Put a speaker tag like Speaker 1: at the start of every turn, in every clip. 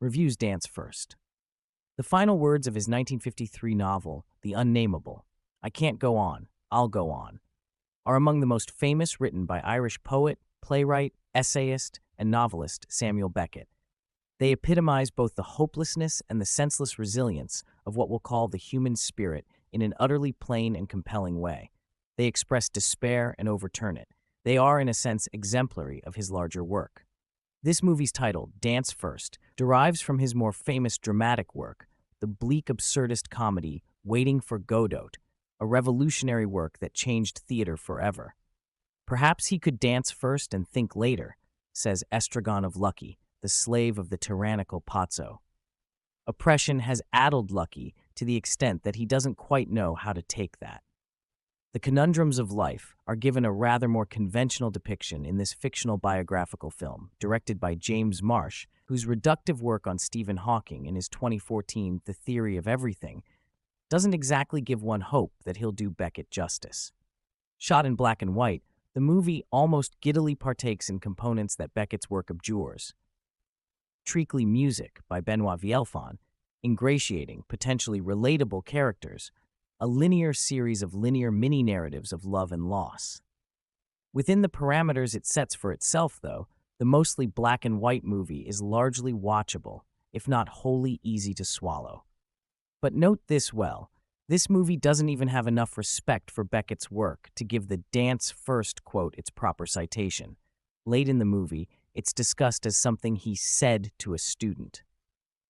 Speaker 1: Reviews dance first. The final words of his 1953 novel, The Unnameable, "I can't go on, I'll go on," are among the most famous written by Irish poet, playwright, essayist, and novelist Samuel Beckett. They epitomize both the hopelessness and the senseless resilience of what we'll call the human spirit in an utterly plain and compelling way. They express despair and overturn it. They are, in a sense, exemplary of his larger work. This movie's title, Dance First, derives from his more famous dramatic work, the bleak absurdist comedy Waiting for Godot, a revolutionary work that changed theater forever. "Perhaps he could dance first and think later," says Estragon of Lucky, the slave of the tyrannical Pozzo. Oppression has addled Lucky to the extent that he doesn't quite know how to take that. The conundrums of life are given a rather more conventional depiction in this fictional biographical film, directed by James Marsh, whose reductive work on Stephen Hawking in his 2014 The Theory of Everything doesn't exactly give one hope that he'll do Beckett justice. Shot in black and white, the movie almost giddily partakes in components that Beckett's work abjures. Treacly music by Benoit Vielfond, ingratiating, potentially relatable characters, a linear series of linear mini-narratives of love and loss. Within the parameters it sets for itself, though, the mostly black and white movie is largely watchable, if not wholly easy to swallow. But note this well, this movie doesn't even have enough respect for Beckett's work to give the dance first quote its proper citation. Late in the movie, it's discussed as something he said to a student.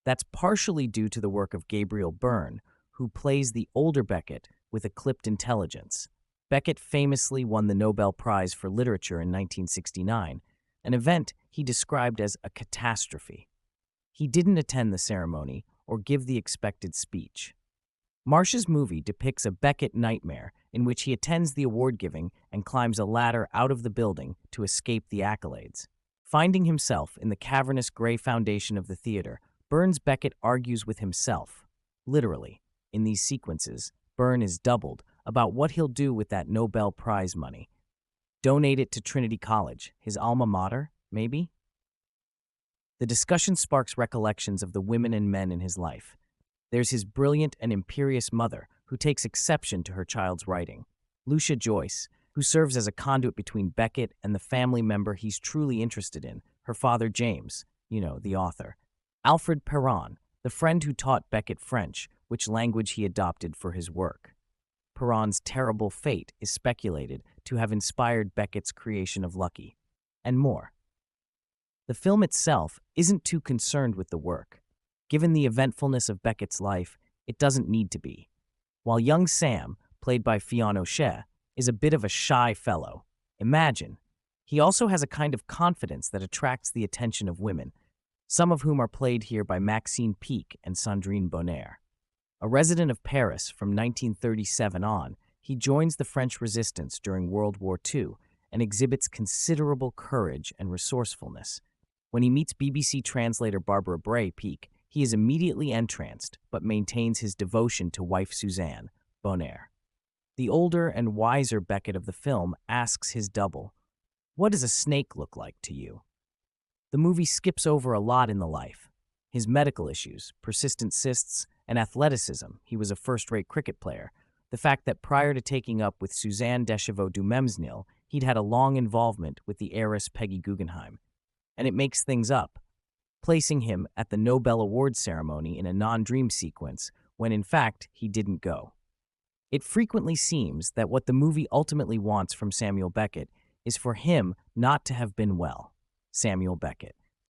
Speaker 1: That's partially due to the work of Gabriel Byrne, who plays the older Beckett with a clipped intelligence. Beckett famously won the Nobel Prize for Literature in 1969, an event he described as a catastrophe. He didn't attend the ceremony or give the expected speech. Marsh's movie depicts a Beckett nightmare in which he attends the award-giving and climbs a ladder out of the building to escape the accolades. Finding himself in the cavernous gray foundation of the theater, Byrne's Beckett argues with himself, literally. In these sequences, Byrne is doubled about what he'll do with that Nobel Prize money. Donate it to Trinity College, his alma mater, maybe? The discussion sparks recollections of the women and men in his life. There's his brilliant and imperious mother, who takes exception to her child's writing. Lucia Joyce, who serves as a conduit between Beckett and the family member he's truly interested in, her father James, the author. Alfred Perron, the friend who taught Beckett French, which language he adopted for his work. Perron's terrible fate is speculated to have inspired Beckett's creation of Lucky, and more. The film itself isn't too concerned with the work. Given the eventfulness of Beckett's life, it doesn't need to be. While young Sam, played by Fionn O'Shea, is a bit of a shy fellow, imagine, he also has a kind of confidence that attracts the attention of women, some of whom are played here by Maxine Peake and Sandrine Bonnaire. A resident of Paris from 1937 on, he joins the French resistance during World War II and exhibits considerable courage and resourcefulness. When he meets BBC translator Barbara Bray Peake, he is immediately entranced, but maintains his devotion to wife Suzanne, Bonnaire. The older and wiser Beckett of the film asks his double, "What does a snake look like to you?" The movie skips over a lot in the life. His medical issues, persistent cysts, and athleticism, he was a first-rate cricket player, the fact that prior to taking up with Suzanne Deschevaux-du-Mesnil, he'd had a long involvement with the heiress Peggy Guggenheim. And it makes things up, placing him at the Nobel Award ceremony in a non-dream sequence when in fact he didn't go. It frequently seems that what the movie ultimately wants from Samuel Beckett is for him not to have been well. Samuel Beckett.